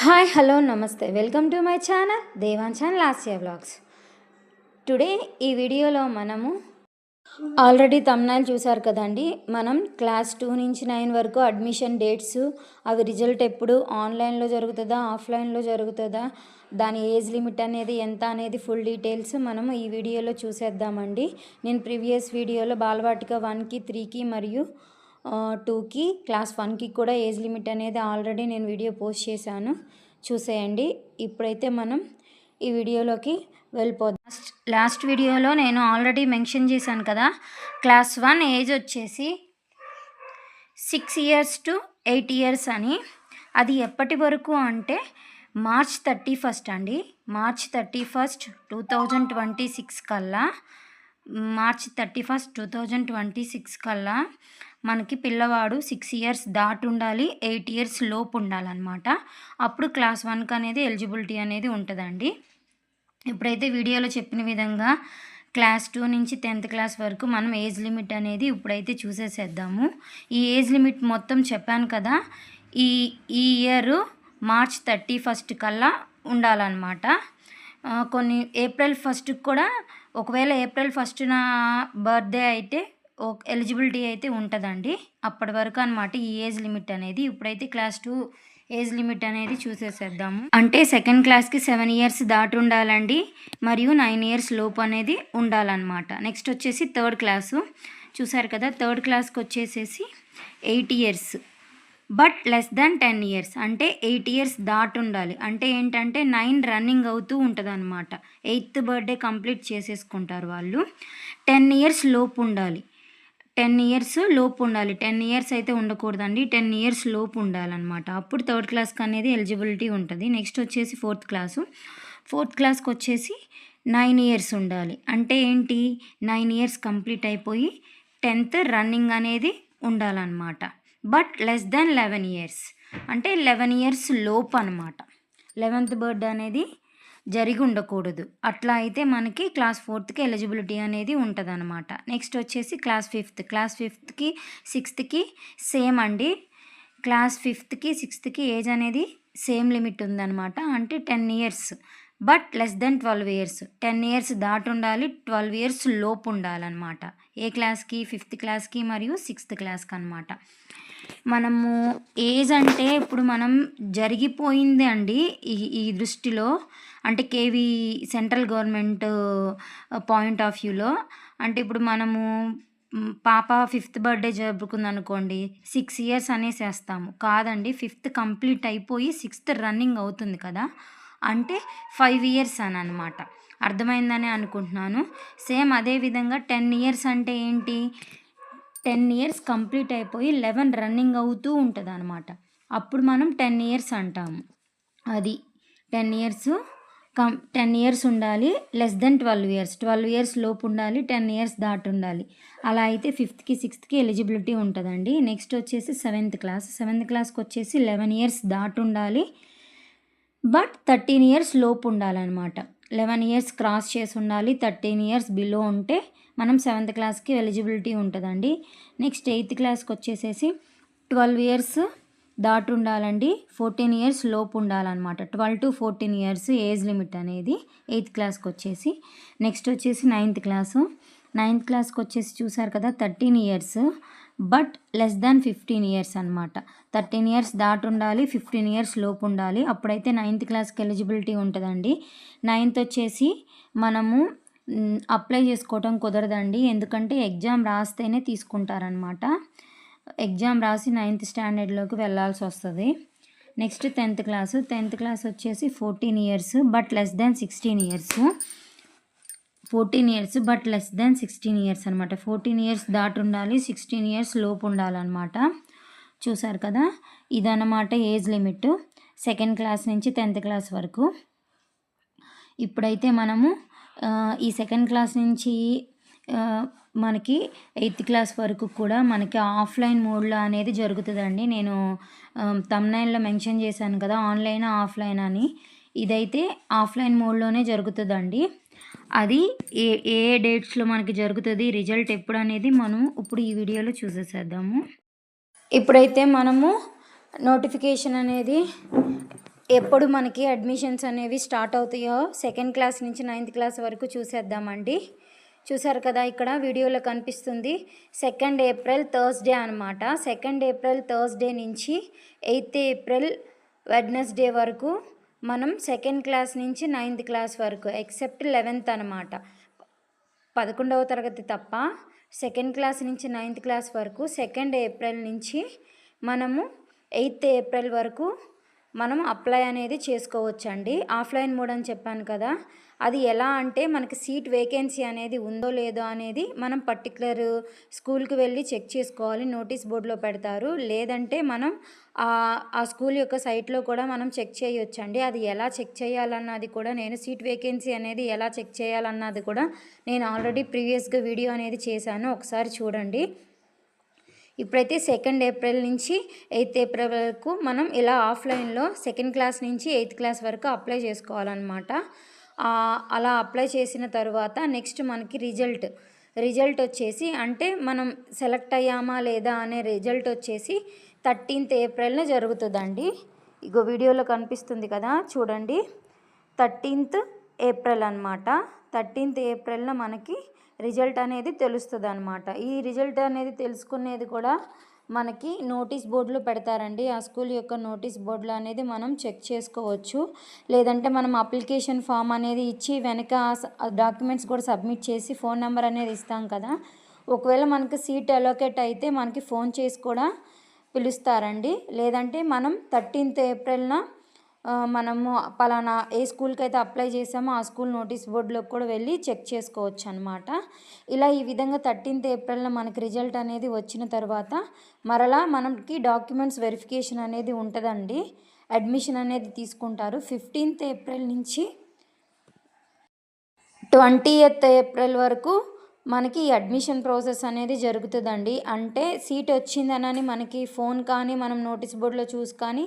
Hi hello నమస్తే welcome to my channel దేవాంఛాన్ Lasya vlogs. Today ఈ వీడియోలో మనము ఆల్రెడీ థంబ్నెయిల్ చూసారు కదండి. మనం క్లాస్ 2 నుంచి 9 వరకు అడ్మిషన్ డేట్స్, అవి రిజల్ట్ ఎప్పుడు, ఆన్లైన్లో జరుగుతుందా ఆఫ్లైన్లో జరుగుతుందా, దాని ఏజ్ లిమిట్ అనేది ఎంత అనేది ఫుల్ డీటెయిల్స్ మనము ఈ వీడియోలో చూసేద్దామండి. నేను ప్రీవియస్ వీడియోలో బాలవాటిక 1కి 3కి మరియు 2కి క్లాస్ 1కి కూడా ఏజ్ లిమిట్ అనేది ఆల్రెడీ నేను వీడియో పోస్ట్ చేశాను, చూసేయండి. ఇప్పుడైతే మనం ఈ వీడియోలోకి వెళ్ళిపోదాం. లాస్ట్ వీడియోలో నేను ఆల్రెడీ మెన్షన్ చేశాను కదా, క్లాస్ 1 ఏజ్ వచ్చేసి 6 years to 8 years అని. అది ఎప్పటి వరకు అంటే March 31 అండి. March 31, 2026 కల్లా, March 31, 2026 కల్లా మనకి పిల్లవాడు 6 years దాటి ఉండాలి, 8 years లోపు ఉండాలన్నమాట. అప్పుడు క్లాస్ 1కి అనేది ఎలిజిబిలిటీ అనేది ఉంటుందండి. ఇప్పుడైతే వీడియోలో చెప్పిన విధంగా క్లాస్ 2 నుంచి 10th క్లాస్ వరకు మనం ఏజ్ లిమిట్ అనేది ఇప్పుడైతే చూసేసేద్దాము. ఈ ఏజ్ లిమిట్ మొత్తం చెప్పాను కదా, ఈ ఇయర్ March 31 కల్లా ఉండాలన్నమాట. కొన్ని April 1కి కూడా, ఒకవేళ April 1న బర్త్డే అయితే ఎలిజిబిలిటీ అయితే ఉంటుందండి. అప్పటి వరకు అనమాట ఈ ఏజ్ లిమిట్ అనేది. ఇప్పుడైతే క్లాస్ 2 ఏజ్ లిమిట్ అనేది చూసేసేద్దాము. అంటే సెకండ్ క్లాస్కి 7 years దాటి ఉండాలండి, మరియు 9 years లోపు అనేది ఉండాలన్నమాట. నెక్స్ట్ వచ్చేసి థర్డ్ క్లాసు చూసారు కదా, థర్డ్ క్లాస్కి వచ్చేసేసి 8 years but less than 10 years, అంటే 8 years దాటి ఉండాలి. అంటే ఏంటంటే 9 రన్నింగ్ అవుతూ ఉంటుంది అనమాట. 8th బర్త్డే కంప్లీట్ చేసేసుకుంటారు వాళ్ళు. 10 years లోపు ఉండాలి, 10 years లోపు ఉండాలి. 10 years అయితే ఉండకూడదండి, 10 years లోపు ఉండాలన్నమాట. అప్పుడు థర్డ్ క్లాస్కి అనేది ఎలిజిబిలిటీ ఉంటుంది. నెక్స్ట్ వచ్చేసి ఫోర్త్ క్లాస్కి వచ్చేసి 9 years ఉండాలి. అంటే ఏంటి, 9 years కంప్లీట్ అయిపోయి 10th రన్నింగ్ అనేది ఉండాలన్నమాట. బట్ లెస్ దాన్ 11 years, అంటే 11 years లోపు అనమాట. 11th బర్త్డే అనేది జరిగి ఉండకూడదు. అట్లా అయితే మనకి క్లాస్ 4కి ఎలిజిబిలిటీ అనేది ఉంటుంది అనమాట. నెక్స్ట్ వచ్చేసి క్లాస్ 5కి 6కి సేమ్ అండి. క్లాస్ 5కి 6కి ఏజ్ అనేది సేమ్ లిమిట్ ఉందన్నమాట. అంటే 10 years but less than 12 years. 10 years దాటి ఉండాలి, 12 years లోపు ఉండాలన్నమాట. ఏ క్లాస్కి, 5th క్లాస్కి మరియు 6th క్లాస్కి అనమాట. మనము ఏజ్ అంటే ఇప్పుడు మనం జరిగిపోయింది అండి ఈ దృష్టిలో, అంటే KV central government point of వ్యూలో. అంటే ఇప్పుడు మనము పాప 5th బర్త్డే జరుపుకుందనుకోండి, 6 years అనేసేస్తాము. కాదండి, 5th కంప్లీట్ అయిపోయి 6th రన్నింగ్ అవుతుంది కదా, అంటే 5 years అని అనమాట. అర్థమైందని అనుకుంటున్నాను. సేమ్ అదేవిధంగా 10 years అంటే ఏంటి, 10 years కంప్లీట్ అయిపోయి 11 రన్నింగ్ అవుతూ ఉంటుంది అనమాట. అప్పుడు మనం 10 years అంటాము. అది 10 years ఉండాలి, లెస్ దెన్ 12 years లోపు ఉండాలి, 10 years దాటి ఉండాలి. అలా అయితే 5th, 6th ఎలిజిబిలిటీ ఉంటుందండి. నెక్స్ట్ వచ్చేసి 7th క్లాస్కి వచ్చేసి 11 years దాటి ఉండాలి, బట్ 13 years లోపు ఉండాలన్నమాట. 11 years క్రాస్ చేసి ఉండాలి, 13 years బిలో ఉంటే మనం 7th క్లాస్కి ఎలిజిబిలిటీ ఉంటుందండి. నెక్స్ట్ 8th క్లాస్కి వచ్చేసేసి 12 years దాటి ఉండాలండి, 14 years లోపు ఉండాలన్నమాట. 12 to 14 years ఏజ్ లిమిట్ అనేది 8th క్లాస్కి వచ్చేసి. నెక్స్ట్ వచ్చేసి 9th క్లాస్కి వచ్చేసి చూసారు కదా, 13 years but less than 15 years అనమాట. 13 years దాటి ఉండాలి, 15 years లోపు ఉండాలి. అప్పుడైతే 9th క్లాస్కి ఎలిజిబిలిటీ ఉంటుందండి. 9th వచ్చేసి మనము అప్లై చేసుకోవటం కుదరదండి, ఎందుకంటే ఎగ్జామ్ రాస్తేనే తీసుకుంటారనమాట. ఎగ్జామ్ రాసి 9th స్టాండర్డ్లోకి వెళ్ళాల్సి వస్తుంది. నెక్స్ట్ 10th క్లాస్ వచ్చేసి 14 years but less than 16 years. 14 years but less than 16 years అనమాట. 14 years దాటి ఉండాలి, 16 years లోపు ఉండాలన్నమాట. చూసారు కదా, ఇదన్నమాట ఏజ్ లిమిట్ సెకండ్ క్లాస్ నుంచి 10th క్లాస్ వరకు. ఇప్పుడైతే మనము ఈ సెకండ్ క్లాస్ నుంచి మనకి 8th క్లాస్ వరకు కూడా మనకి ఆఫ్లైన్ మోడ్లో అనేది జరుగుతుందండి. నేను థంబ్నెయిల్లో మెన్షన్ చేశాను కదా, ఆన్లైన్ ఆఫ్లైన్ అని. ఇదైతే ఆఫ్లైన్ మోడ్లోనే జరుగుతుందండి. అది ఏ డేట్స్లో మనకి జరుగుతుంది, రిజల్ట్ ఎప్పుడు అనేది మనం ఇప్పుడు ఈ వీడియోలో చూసేసేద్దాము. ఇప్పుడైతే మనము నోటిఫికేషన్ అనేది ఎప్పుడు మనకి అడ్మిషన్స్ అనేవి స్టార్ట్ అవుతాయో సెకండ్ క్లాస్ నుంచి 9th క్లాస్ వరకు చూసేద్దామండి. చూసారు కదా, ఇక్కడ వీడియోలో కనిపిస్తుంది 2nd ఏప్రిల్ థర్స్డే అనమాట. 2nd ఏప్రిల్ థర్స్డే నుంచి 8th ఏప్రిల్ వెడ్నెస్డే వరకు మనం సెకండ్ క్లాస్ నుంచి 9th క్లాస్ వరకు ఎక్సెప్ట్ 11th అనమాట. 11వ తరగతి తప్ప సెకండ్ క్లాస్ నుంచి 9th క్లాస్ వరకు 2nd ఏప్రిల్ నుంచి మనము 8th ఏప్రిల్ వరకు మనం అప్లై అనేది చేసుకోవచ్చండి. ఆఫ్లైన్ మోడ్ అని చెప్పాను కదా, అది ఎలా అంటే మనకి సీట్ వేకెన్సీ అనేది ఉందో లేదో అనేది మనం పర్టికులర్ స్కూల్కి వెళ్ళి చెక్ చేసుకోవాలి. నోటీస్ బోర్డులో పెడతారు. లేదంటే మనం ఆ స్కూల్ యొక్క సైట్లో కూడా మనం చెక్ చేయొచ్చండి. అది ఎలా చెక్ చేయాలన్నది కూడా నేను సీట్ వేకెన్సీ అనేది ఎలా చెక్ చేయాలన్నది కూడా నేను ఆల్రెడీ ప్రీవియస్గా వీడియో అనేది చేశాను, ఒకసారి చూడండి. ఇప్పుడైతే 2nd ఏప్రిల్ నుంచి 8th ఏప్రిల్ వరకు మనం ఇలా ఆఫ్లైన్లో సెకండ్ క్లాస్ నుంచి 8th క్లాస్ వరకు అప్లై చేసుకోవాలన్నమాట. అలా అప్లై చేసిన తర్వాత నెక్స్ట్ మనకి రిజల్ట్ వచ్చేసి, అంటే మనం సెలెక్ట్ అయ్యామా లేదా అనే రిజల్ట్ వచ్చేసి 13th ఏప్రిల్న జరుగుతుందండి. ఇగో వీడియోలో కనిపిస్తుంది కదా, చూడండి. 13th ఏప్రిల్ అనమాట. 13th ఏప్రిల్న మనకి రిజల్ట్ అనేది తెలుస్తుంది అనమాట. ఈ రిజల్ట్ అనేది తెలుసుకునేది కూడా మనకి నోటీస్ బోర్డులో పెడతారండి. ఆ స్కూల్ యొక్క నోటీస్ బోర్డులో అనేది మనం చెక్ చేసుకోవచ్చు. లేదంటే మనం అప్లికేషన్ ఫామ్ అనేది ఇచ్చి వెనక డాక్యుమెంట్స్ కూడా సబ్మిట్ చేసి ఫోన్ నెంబర్ అనేది ఇస్తాం కదా, ఒకవేళ మనకి సీట్ అలోకేట్ అయితే మనకి ఫోన్ చేసి కూడా పిలుస్తారండి. లేదంటే మనం 13th ఏప్రిల్న మనము పలానా ఏ స్కూల్కి అయితే అప్లై చేసామో ఆ స్కూల్ నోటీస్ బోర్డులోకి కూడా వెళ్ళి చెక్ చేసుకోవచ్చు అనమాట. ఇలా ఈ విధంగా 13th ఏప్రిల్న మనకి రిజల్ట్ అనేది వచ్చిన తర్వాత మరలా మనకి డాక్యుమెంట్స్ వెరిఫికేషన్ అనేది ఉంటుందండి. అడ్మిషన్ అనేది తీసుకుంటారు. 15th ఏప్రిల్ నుంచి 20th ఏప్రిల్ వరకు మనకి అడ్మిషన్ ప్రాసెస్ అనేది జరుగుతుందండి. అంటే సీట్ వచ్చిందనని మనకి ఫోన్ కానీ మనం నోటీస్ బోర్డులో చూసుకొని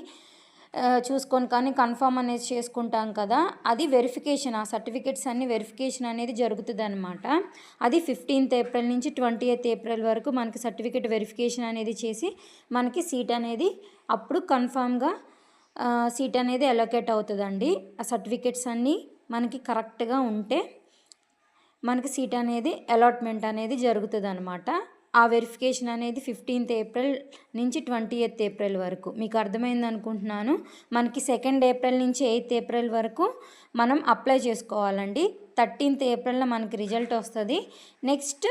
కానీ కన్ఫర్మ్ అనేది చేసుకుంటాం కదా, అది వెరిఫికేషన్, ఆ సర్టిఫికెట్స్ అన్ని వెరిఫికేషన్ అనేది జరుగుతుంది అనమాట. అది 15th ఏప్రిల్ నుంచి 20th ఏప్రిల్ వరకు మనకి సర్టిఫికెట్ వెరిఫికేషన్ అనేది చేసి మనకి సీట్ అనేది అప్పుడు కన్ఫామ్గా సీట్ అనేది అలొకేట్ అవుతుందండి. ఆ సర్టిఫికెట్స్ అన్నీ మనకి కరెక్ట్గా ఉంటే మనకి సీట్ అనేది అలాట్మెంట్ అనేది జరుగుతుంది అనమాట. ఆ వెరిఫికేషన్ అనేది 15th ఏప్రిల్ నుంచి 20th ఏప్రిల్ వరకు. మీకు అర్థమైంది అనుకుంటున్నాను. మనకి 2nd ఏప్రిల్ నుంచి 8th ఏప్రిల్ వరకు మనం అప్లై చేసుకోవాలండి. 13th ఏప్రిల్న మనకి రిజల్ట్ వస్తుంది. నెక్స్ట్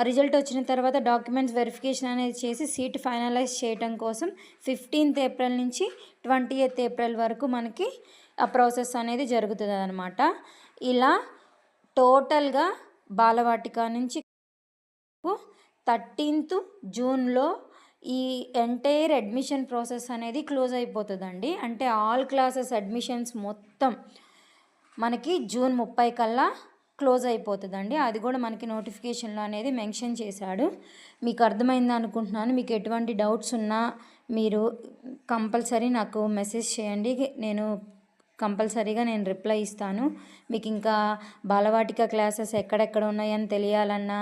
రిజల్ట్ వచ్చిన తర్వాత డాక్యుమెంట్స్ వెరిఫికేషన్ అనేది చేసి సీట్ ఫైనలైజ్ చేయడం కోసం 15th ఏప్రిల్ నుంచి 20th ఏప్రిల్ వరకు మనకి ఆ ప్రాసెస్ అనేది జరుగుతుంది అనమాట. ఇలా టోటల్గా బాలవాటిక నుంచి 13th జూన్లో ఈ ఎంటైర్ అడ్మిషన్ ప్రాసెస్ అనేది క్లోజ్ అయిపోతుందండి. అంటే ఆల్ క్లాసెస్ అడ్మిషన్స్ మొత్తం మనకి జూన్ 30 కల్లా క్లోజ్ అయిపోతుందండి. అది కూడా మనకి నోటిఫికేషన్లో అనేది మెన్షన్ చేశాడు. మీకు అర్థమైంది అనుకుంటున్నాను. మీకు ఎటువంటి డౌట్స్ ఉన్నా మీరు కంపల్సరీ నాకు మెసేజ్ చేయండి. నేను కంపల్సరీగా నేను రిప్లై ఇస్తాను. మీకు ఇంకా బాలవాటిక క్లాసెస్ ఎక్కడెక్కడ ఉన్నాయని తెలియాలన్నా,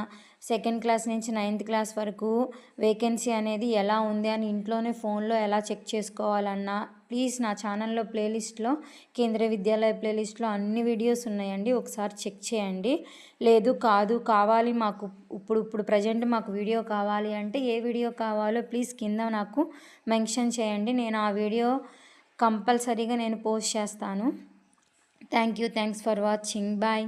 2nd క్లాస్ నుంచి 9th క్లాస్ వరకు వేకెన్సీ అనేది ఎలా ఉంది అని ఇంట్లోనే ఫోన్లో ఎలా చెక్ చేసుకోవాలన్నా ప్లీజ్ నా ఛానల్లో ప్లేలిస్ట్లో కేంద్రీయ విద్యాలయ ప్లేలిస్ట్లో అన్ని వీడియోస్ ఉన్నాయండి, ఒకసారి చెక్ చేయండి. లేదు కావాలి మాకు ఇప్పుడు ప్రజెంట్ మాకు వీడియో కావాలి అంటే ఏ వీడియో కావాలో ప్లీజ్ కింద నాకు మెన్షన్ చేయండి. నేను ఆ వీడియో కంపల్సరీగా నేను పోస్ట్ చేస్తాను. Thanks for watching. బాయ్.